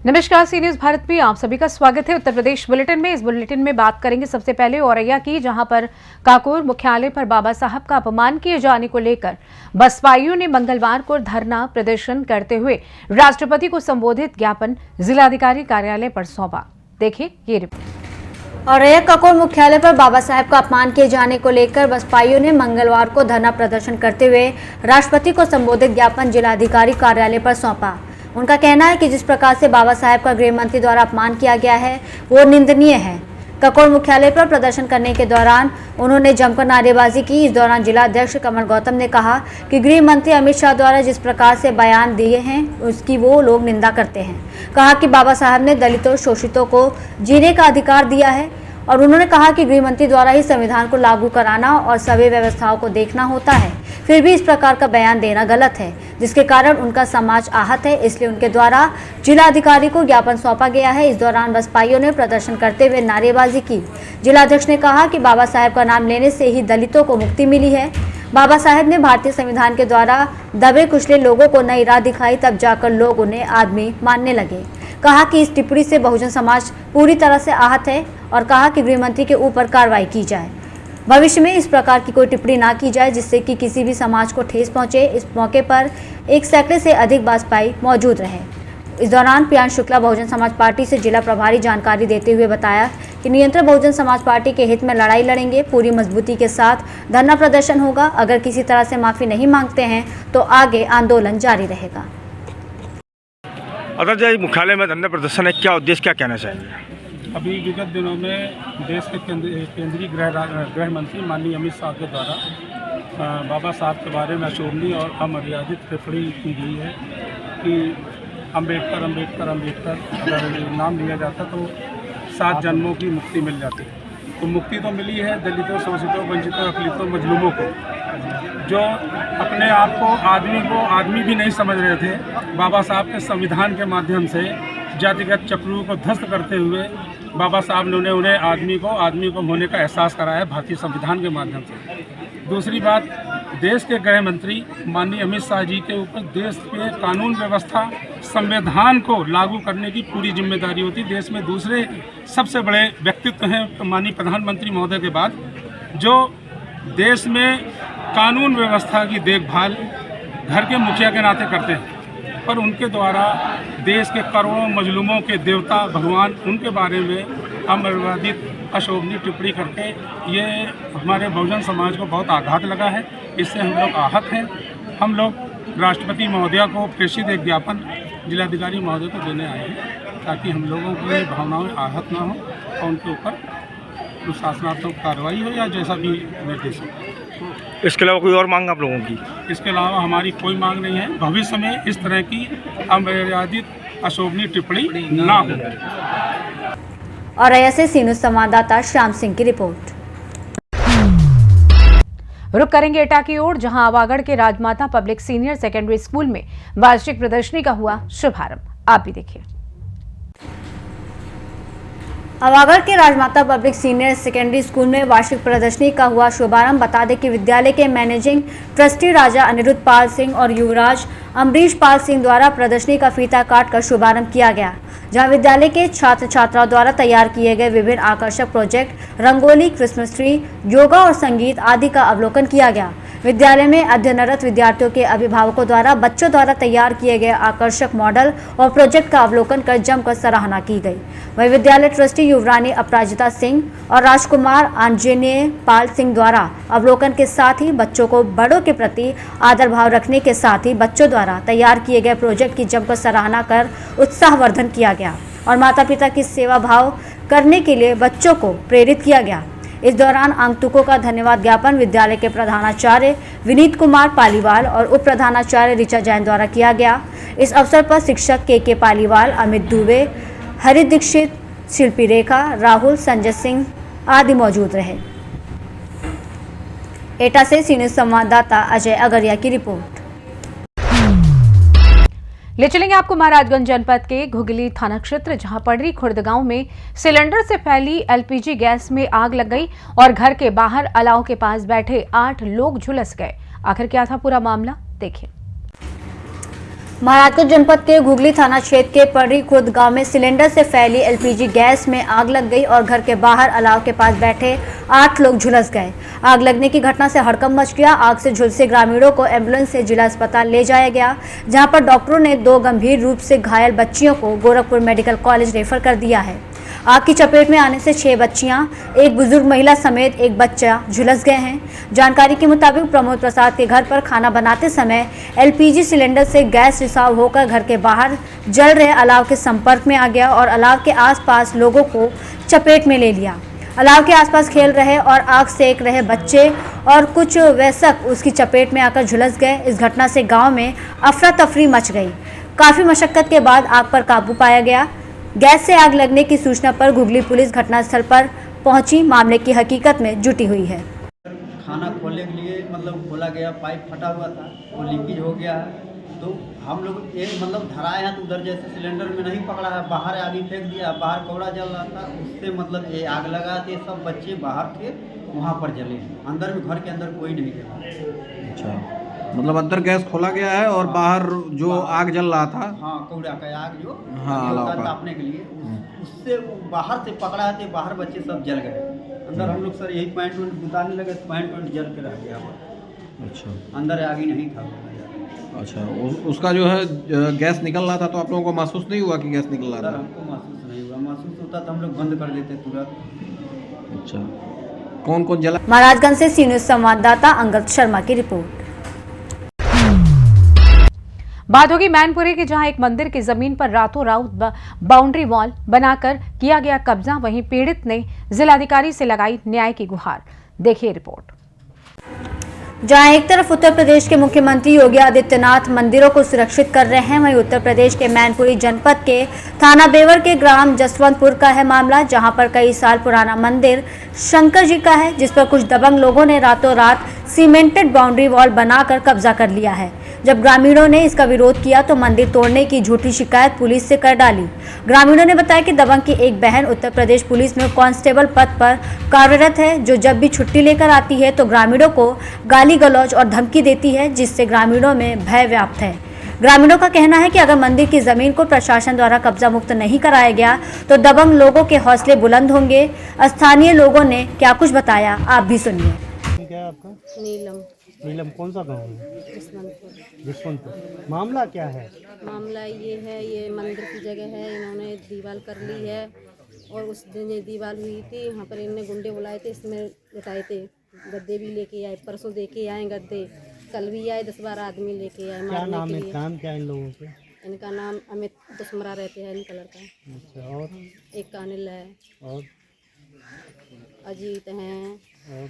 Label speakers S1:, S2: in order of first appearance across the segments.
S1: नमस्कार, सी न्यूज भारत में आप सभी का स्वागत है। उत्तर प्रदेश बुलेटिन में इस बुलेटिन में बात करेंगे सबसे पहले औरैया की, जहां पर काकोर मुख्यालय पर बाबा साहब का अपमान किए जाने को लेकर बसपाइयों ने मंगलवार को धरना प्रदर्शन करते हुए राष्ट्रपति को संबोधित ज्ञापन जिलाधिकारी कार्यालय पर सौंपा। देखिए ये रिपोर्ट।
S2: औरैया काकोर मुख्यालय पर बाबा साहब का अपमान किए जाने को लेकर बसपाइयों ने मंगलवार को धरना प्रदर्शन करते हुए राष्ट्रपति को संबोधित ज्ञापन जिलाधिकारी कार्यालय पर सौंपा। उनका कहना है कि जिस प्रकार से बाबा साहब का गृह मंत्री द्वारा अपमान किया गया है वो निंदनीय है। काकोर मुख्यालय पर प्रदर्शन करने के दौरान उन्होंने जमकर नारेबाजी की। इस दौरान जिला अध्यक्ष कमल गौतम ने कहा कि गृह मंत्री अमित शाह द्वारा जिस प्रकार से बयान दिए हैं उसकी वो लोग निंदा करते हैं। कहा कि बाबा साहब ने दलितों शोषितों को जीने का अधिकार दिया है और उन्होंने कहा कि गृह मंत्री द्वारा ही संविधान को लागू कराना और सभी व्यवस्थाओं को देखना होता है, फिर भी इस प्रकार का बयान देना गलत है, जिसके कारण उनका समाज आहत है। इसलिए उनके द्वारा जिलाधिकारी को ज्ञापन सौंपा गया है। इस दौरान बसपाइयों ने प्रदर्शन करते हुए नारेबाजी की। जिलाध्यक्ष ने कहा कि बाबा साहब का नाम लेने से ही दलितों को मुक्ति मिली है। बाबा साहब ने भारतीय संविधान के द्वारा दबे कुचले लोगों को नई राह दिखाई, तब जाकर लोग उन्हें आदमी मानने लगे। कहा कि इस टिप्पणी से बहुजन समाज पूरी तरह से आहत है और कहा कि गृह मंत्री के ऊपर कार्रवाई की जाए। भविष्य में इस प्रकार की कोई टिप्पणी ना की जाए जिससे कि किसी भी समाज को ठेस पहुंचे। इस मौके पर 1 सैकड़े से अधिक बसपाई मौजूद रहे। इस दौरान प्रियांश शुक्ला बहुजन समाज पार्टी से जिला प्रभारी जानकारी देते हुए बताया कि नियंत्रण बहुजन समाज पार्टी के हित में लड़ाई लड़ेंगे, पूरी मजबूती के साथ धरना प्रदर्शन होगा। अगर किसी तरह से माफी नहीं मांगते हैं तो आगे आंदोलन जारी रहेगा।
S3: अगर मुख्यालय में धरना प्रदर्शन है, क्या उद्देश्य, क्या कहना चाहिए?
S4: अभी विगत दिनों में देश के केंद्रीय गृह मंत्री माननीय अमित शाह के द्वारा बाबा साहब के बारे में अशोभनीय और अमर्यादित टिप्पणी की गई है कि अम्बेडकर अगर नाम लिया जाता तो 7 जन्मों की मुक्ति मिल जाती। तो मुक्ति तो मिली है दलितों, शोषितों, वंचितों, अकलितों, मजलूमों को, जो अपने आप को आदमी भी नहीं समझ रहे थे। बाबा साहब के संविधान के माध्यम से जातिगत चक्रों को ध्वस्त करते हुए बाबा साहब ने उन्हें आदमी को होने का एहसास कराया भारतीय संविधान के माध्यम से। दूसरी बात, देश के गृह मंत्री माननीय अमित शाह जी के ऊपर देश के कानून व्यवस्था, संविधान को लागू करने की पूरी जिम्मेदारी होती। देश में दूसरे सबसे बड़े व्यक्तित्व हैं माननीय प्रधानमंत्री महोदय के बाद, जो देश में कानून व्यवस्था की देखभाल घर के मुखिया के नाते करते हैं, पर उनके द्वारा देश के करोड़ों मजलूमों के देवता भगवान उनके बारे में अमर्यादित अशोभनीय टिप्पणी करके ये हमारे बहुजन समाज को बहुत आघात लगा है। इससे हम लोग आहत हैं। हम लोग राष्ट्रपति महोदया को प्रेषित एक ज्ञापन जिलाधिकारी महोदय को देने आए हैं ताकि हम लोगों की भावनाएं आहत ना हो और उनके ऊपर शासनात्मक कार्रवाई हो या जैसा भी निर्देश हो।
S3: इसके अलावा कोई और मांग आप लोगों की?
S4: इसके अलावा हमारी कोई मांग नहीं है। भविष्य में इस तरह की अमर्यादित अशोभनीय टिप्पणी ना हो।
S2: औरैया से सी न्यूज संवाददाता श्याम सिंह की रिपोर्ट।
S1: रुक करेंगे एटा की ओर, जहां आवागढ़ के राजमाता पब्लिक सीनियर सेकेंडरी स्कूल में वार्षिक प्रदर्शनी का हुआ शुभारंभ। आप भी देखिए।
S2: आवागढ़ के राजमाता पब्लिक सीनियर सेकेंडरी स्कूल में वार्षिक प्रदर्शनी का हुआ शुभारंभ। बता दें कि विद्यालय के मैनेजिंग ट्रस्टी राजा अनिरुद्ध पाल सिंह और युवराज अमरीश पाल सिंह द्वारा प्रदर्शनी का फीता काट कर शुभारंभ किया गया, जहां विद्यालय के छात्र छात्राओं द्वारा तैयार किए गए विभिन्न आकर्षक project, rangoli, Christmas tree, yoga और संगीत आदि का अवलोकन किया गया। विद्यालय में अध्ययनरत विद्यार्थियों के अभिभावकों द्वारा बच्चों द्वारा तैयार किए गए आकर्षक मॉडल और प्रोजेक्ट का अवलोकन कर जमकर सराहना की गई। वहीं विद्यालय ट्रस्टी युवरानी अपराजिता सिंह और राजकुमार आंजनेय पाल सिंह द्वारा अवलोकन के साथ ही बच्चों को बड़ों के प्रति आदर भाव रखने के साथ ही बच्चों द्वारा तैयार किए गए प्रोजेक्ट की जमकर सराहना कर उत्साहवर्धन किया गया और माता पिता की सेवा भाव करने के लिए बच्चों को प्रेरित किया गया। इस दौरान आगंतुकों का धन्यवाद ज्ञापन विद्यालय के प्रधानाचार्य विनीत कुमार पालीवाल और उप प्रधानाचार्य ऋचा जैन द्वारा किया गया। इस अवसर पर शिक्षक के पालीवाल, अमित दुबे, हरि दीक्षित, शिल्पी रेखा, राहुल, संजय सिंह आदि मौजूद रहे। एटा से सी न्यूज संवाददाता अजय अगरिया की रिपोर्ट।
S1: ले चलेंगे आपको महाराजगंज जनपद के घुगली थाना क्षेत्र, जहां पडरी खुर्द गांव में सिलेंडर से फैली एलपीजी गैस में आग लग गई और घर के बाहर अलाव के पास बैठे 8 लोग झुलस गए। आखिर क्या था पूरा मामला, देखिए।
S2: महाराजगंज जनपद के घुगली थाना क्षेत्र के पड़ी खुर्द गांव में सिलेंडर से फैली एलपीजी गैस में आग लग गई और घर के बाहर अलाव के पास बैठे 8 लोग झुलस गए। आग लगने की घटना से हड़कंप मच गया। आग से झुलसे ग्रामीणों को एम्बुलेंस से जिला अस्पताल ले जाया गया, जहां पर डॉक्टरों ने 2 गंभीर रूप से घायल बच्चियों को गोरखपुर मेडिकल कॉलेज रेफर कर दिया है। आग की चपेट में आने से 6 बच्चियां, एक बुजुर्ग महिला समेत एक बच्चा झुलस गए हैं। जानकारी के मुताबिक प्रमोद प्रसाद के घर पर खाना बनाते समय एलपीजी सिलेंडर से गैस रिसाव होकर घर के बाहर जल रहे अलाव के संपर्क में आ गया और अलाव के आसपास लोगों को चपेट में ले लिया। अलाव के आसपास खेल रहे और आग सेक रहे बच्चे और कुछ वयस्क उसकी चपेट में आकर झुलस गए। इस घटना से गाँव में अफरा तफरी मच गई। काफी मशक्कत के बाद आग पर काबू पाया गया। गैस से आग लगने की सूचना पर घुगली पुलिस घटनास्थल पर पहुंची, मामले की हकीकत में जुटी हुई है।
S5: खाना खोलने के लिए खोला गया, पाइप फटा हुआ था, वो लीकेज हो गया है। तो हम लोग एक धराए हैं तो उधर जैसे सिलेंडर में नहीं पकड़ा है, बाहर आगे फेंक दिया, बाहर कौड़ा जल रहा था, उससे ये आग लगा थे। सब बच्चे बाहर थे, वहाँ पर जले। अंदर में घर के अंदर कोई नहीं जला।
S6: अच्छा, अंदर गैस खोला गया है और बाहर जो आग जल रहा था,
S5: हाँ, कौड़ा का आग जो तापने के लिए, उससे बाहर से पकड़ा थे, बाहर बच्चे सब जल गए। अंदर हम लोग सर यही पॉइंट बुताने लगे, पॉइंट जल के रह गया।
S6: अच्छा,
S5: अंदर आग ही नहीं था।
S6: अच्छा, उसका जो है गैस निकल रहा था, तो आप लोगों को महसूस नहीं हुआ कि गैस निकल रहा था?
S5: हमको महसूस नहीं हुआ। महसूस होता तो हम लोग बंद कर देते तुरंत।
S6: अच्छा, कौन कौन जला?
S2: महाराजगंज से सी न्यूज़ संवाददाता अंगद शर्मा की रिपोर्ट।
S1: बात होगी मैनपुरी की, जहां एक मंदिर की जमीन पर रातों रात बाउंड्री वॉल बनाकर किया गया कब्जा। वहीं पीड़ित ने जिलाधिकारी से लगाई न्याय की गुहार। देखिए रिपोर्ट।
S2: जहां एक तरफ उत्तर प्रदेश के मुख्यमंत्री योगी आदित्यनाथ मंदिरों को सुरक्षित कर रहे हैं, वहीं उत्तर प्रदेश के मैनपुरी जनपद के थाना बेवर के ग्राम जसवंतपुर का है मामला, जहां पर कई साल पुराना मंदिर शंकर जी का है, जिस पर कुछ दबंग लोगों ने रातों रात सीमेंटेड बाउंड्री वॉल बनाकर कब्जा कर लिया है। जब ग्रामीणों ने इसका विरोध किया तो मंदिर तोड़ने की झूठी शिकायत पुलिस से कर डाली। ग्रामीणों ने बताया कि दबंग की एक बहन उत्तर प्रदेश पुलिस में कांस्टेबल पद पर कार्यरत है, जो जब भी छुट्टी लेकर आती है तो ग्रामीणों को गाली गलौज और धमकी देती है, जिससे ग्रामीणों में भय व्याप्त है। ग्रामीणों का कहना है कि अगर मंदिर की जमीन को प्रशासन द्वारा कब्जा मुक्त नहीं कराया गया तो दबंग लोगों के हौसले बुलंद होंगे। स्थानीय लोगों ने क्या कुछ बताया, आप भी सुनिए।
S7: क्या है आपका?
S8: नीलम।
S7: नीलम, कौन सा गांव है? जसवंतपुर। मामला क्या है?
S8: मामला ये है, ये मंदिर की जगह है, इन्होंने दीवार कर ली है और उस दिन ये दीवार हुई थी, यहाँ पर इनने गुंडे बुलाए थे, इसमें बिठाए थे। गद्दे भी लेके आए, परसों देके आए गद्दे, कल भी आए, 10-12 आदमी लेके आए।
S7: क्या नाम है? नाम क्या है इन लोगों के?
S8: इनका नाम अमित दुस्मरा रहते हैं, इन कलर का।
S7: अच्छा, और
S8: एक का अनिल है,
S7: और
S8: अजीत हैं,
S7: और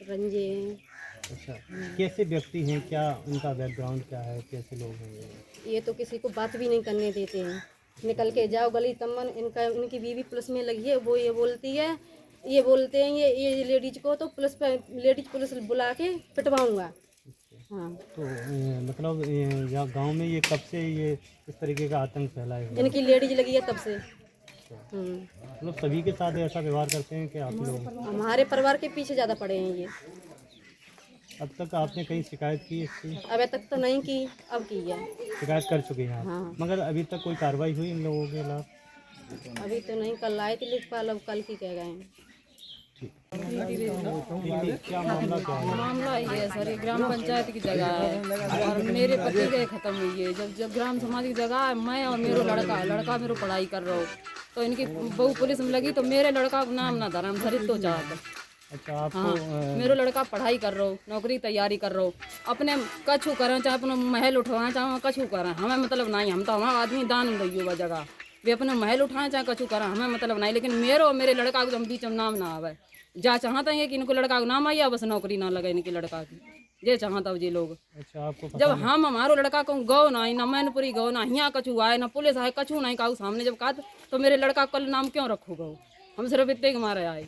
S8: रंजे।
S7: अच्छा, कैसे व्यक्ति हैं? क्या उनका बैकग्राउंड क्या है? कैसे लोग हैं
S8: ये तो किसी को बात भी नहीं करने देते हैं। निकल के जाओ गली तमन, इनकी बीवी पुलिस में लगी है, वो ये बोलती है, ये बोलते हैं ये लेडीज को तो लेडीज पुलिस बुला के पिटवाऊंगा। हाँ,
S7: तो गांव में ये कब से ये इस तरीके का आतंक फैला है?
S8: इनकी लेडीज लगी है तब से।
S7: सभी के साथ ऐसा व्यवहार करते हैं कि आप लोग?
S8: हमारे परिवार के पीछे ज़्यादा पड़े हैं ये।
S7: अब तक आपने कहीं शिकायत की इसकी?
S8: अभी तक तो नहीं की, अब की है।
S7: शिकायत कर चुके हैं आप?
S8: हाँ।
S7: मगर अभी तक कोई कार्रवाई हुई इन लोगों के खिलाफ?
S8: अभी तो नहीं, कल आए थे लेखपाल, अब कल की कह गए हैं।
S7: क्या मामला क्या है?
S9: मामला ये है सर, ग्राम पंचायत की जगह है और मेरे पति के खत्म हुई है। जब ग्राम समाज की जगह है, मैं और मेरा लड़का मेरे पढ़ाई कर रहा हूँ, तो इनकी बहू पुलिस में लगी तो मेरे लड़का को नाम ना धर्म सरित तो चाहता।
S7: अच्छा, आपको?
S9: हाँ, मेरा लड़का पढ़ाई कर रहा हूँ, नौकरी तैयारी कर रहा हूँ, अपने कछू करें चाहे अपना महल उठवाएं चाहे कछू करें, हमें मतलब नहीं। हम तो हमारा आदमी दान रही हुआ जगह, वे अपने महल उठाएं चाहे कछू करें, हमें मतलब नहीं। लेकिन मेरे और मेरे लड़का को बीच में नाम ना आवे। जा चाहते हैं कि इनको लड़का को नाम आइए, बस नौकरी ना लगे इनके लड़का की, ये चाहता ये लोग।
S7: अच्छा, आपको
S9: जब हम हमारो लड़का को गौ ना ना मैनपुरी गौ ना यहाँ कछू आए ना पुलिस आए, कछू नहीं काऊ सामने जब कहा तो मेरे लड़का कल नाम क्यों रखो गौ? हम सिर्फ इतने के मारे आए।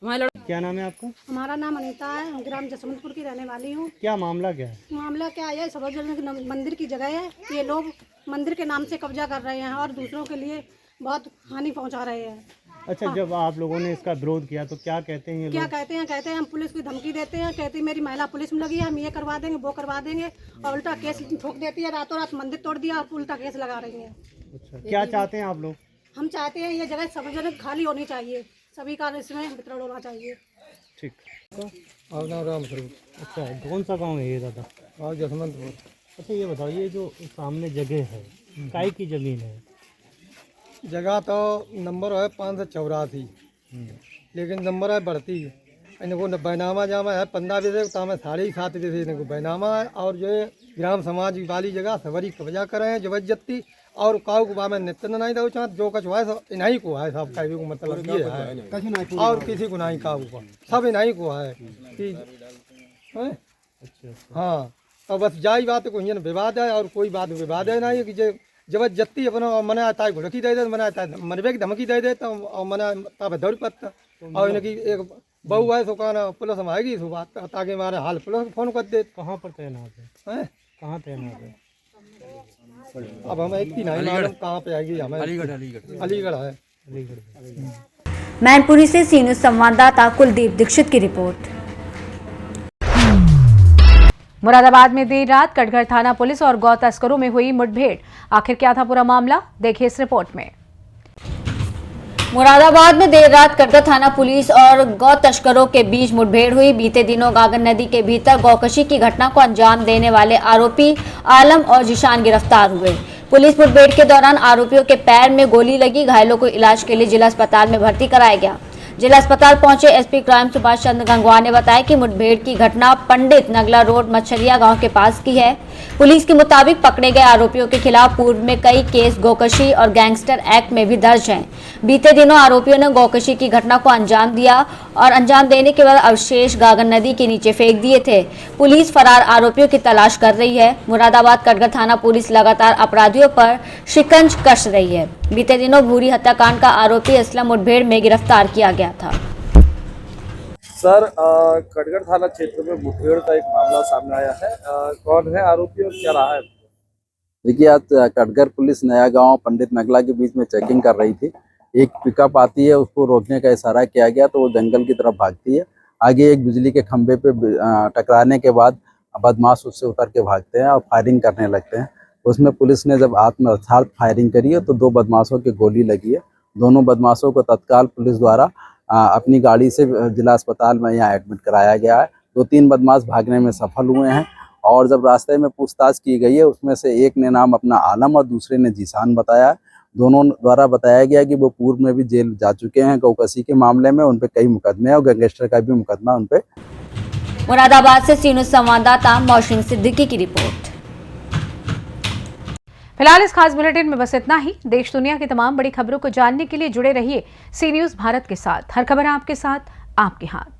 S9: हमारे लड़का
S7: क्या नाम है आपका?
S10: हमारा नाम अनीता है, हम ग्राम जसवंतपुर की रहने वाली हूँ।
S7: क्या मामला क्या है?
S10: मामला क्या है, सरोजन मंदिर की जगह है, ये लोग मंदिर के नाम से कब्जा कर रहे हैं और दूसरों के लिए बहुत हानि पहुँचा रहे हैं।
S7: अच्छा, जब आप लोगों ने इसका विरोध किया तो क्या कहते हैं ये
S10: क्या
S7: लोग?
S10: कहते हैं हम पुलिस की धमकी देते हैं, कहती मेरी महिला पुलिस में लगी है, हम ये करवा देंगे वो करवा देंगे, और उल्टा केस ठोक देती है, रातों रात मंदिर तोड़ दिया और उल्टा केस लगा रही है।
S7: अच्छा, क्या चाहते हैं आप लोग?
S10: हम चाहते हैं ये जगह सब जगह खाली होनी चाहिए, सभी का इसमें वितरण होना चाहिए।
S7: ठीक।
S11: और नाम राम स्वरूप।
S7: अच्छा, कौन सा गांव है ये दादा?
S11: और जसवंतपुर।
S7: अच्छा, ये बताइए जो सामने जगह है, काय की जमीन है?
S11: जगह तो नंबर है 584, लेकिन नंबर है बढ़ती इनको बैनामा जामा है 15 बजे तो हमें 7:30 बजे इनको बैनामा है, और जो है ग्राम समाज वाली जगह सवरी कब्जा करे हैं जबरदस्ती, और काऊ को में नित्य नहीं दो चाह जो कुछ है सब इन्हीं को है, सब कहने को मतलब ये है, और किसी को नहीं काऊ को, सब इन्हीं को है कि हाँ। और बस जाई बात को विवाद है, और कोई बात विवाद है नहीं कि जबरदस्ती अपना मना आता है घुड़की दे दे, मना आता है मरबे की धमकी दे दे, तो मना तब दौड़ पत्ता, और इनकी एक बहू है सो कहना पुलिस हम आएगी सो बात ताकि हमारे हाल पुलिस फोन कर दे।
S7: कहाँ पर तैनात है? कहाँ तैनात है?
S11: अब हम एक ही नहीं मालूम कहाँ पे आएगी, हमें अलीगढ़ है।
S2: मैनपुरी से सी न्यूज़ संवाददाता कुलदीप दीक्षित की रिपोर्ट।
S1: मुरादाबाद में देर रात कटघर थाना पुलिस और गौ तस्करों में हुई मुठभेड़, आखिर क्या था पूरा मामला, देखिए इस रिपोर्ट में।
S2: मुरादाबाद में देर रात कटघर थाना पुलिस और गौ तस्करों के बीच मुठभेड़ हुई। बीते दिनों गागन नदी के भीतर गौकशी की घटना को अंजाम देने वाले आरोपी आलम और जिशान गिरफ्तार हुए। पुलिस मुठभेड़ के दौरान आरोपियों के पैर में गोली लगी, घायलों को इलाज के लिए जिला अस्पताल में भर्ती कराया गया। जिला अस्पताल पहुंचे एसपी क्राइम सुभाष चंद्र गंगवार ने बताया कि मुठभेड़ की घटना पंडित नगला रोड मच्छरिया गांव के पास की है। पुलिस के मुताबिक पकड़े गए आरोपियों के खिलाफ पूर्व में कई केस गोकशी और गैंगस्टर एक्ट में भी दर्ज हैं। बीते दिनों आरोपियों ने गोकशी की घटना को अंजाम दिया और अंजाम देने के बाद अवशेष गागन नदी के नीचे फेंक दिए थे। पुलिस फरार आरोपियों की तलाश कर रही है। मुरादाबाद कटघर थाना पुलिस लगातार अपराधियों पर शिकंज कस रही है। बीते दिनों भूरी हत्याकांड का आरोपी असलम मुठभेड़ में गिरफ्तार किया गया था।
S12: सर, कटघर थाना क्षेत्र में मुठभेड़ का एक मामला सामने आया है, कौन है आरोपी और क्या रहा है?
S13: देखिए, आज कटघर पुलिस नया गांव पंडित नगला के बीच में चेकिंग कर रही थी। एक पिकअप आती है, उसको रोकने का इशारा किया गया तो वो जंगल की तरफ भागती है। आगे एक बिजली के खंभे पे टकराने के बाद बदमाश उससे उतर के भागते हैं और फायरिंग करने लगते हैं। उसमें पुलिस ने जब आत्मरक्षार्थ फायरिंग करी है तो 2 बदमाशों की गोली लगी है। दोनों बदमाशों को तत्काल पुलिस द्वारा अपनी गाड़ी से जिला अस्पताल में यहाँ एडमिट कराया गया है। 2-3 बदमाश भागने में सफल हुए हैं और जब रास्ते में पूछताछ की गई है उसमें से एक ने नाम अपना आलम और दूसरे ने जिशान बताया है। दोनों द्वारा बताया गया कि वो पूर्व में भी जेल जा चुके हैं गौकशी के मामले में, उन पे कई मुकदमे और गैंगस्टर का भी मुकदमा उन पे।
S2: मुरादाबाद से सी न्यूज़ संवाददाता मौशिन सिद्दीकी की रिपोर्ट।
S1: फिलहाल इस खास बुलेटिन में बस इतना ही। देश दुनिया की तमाम बड़ी खबरों को जानने के लिए जुड़े रहिए सी न्यूज़ भारत के साथ। हर खबर आपके साथ, आपके हाथ।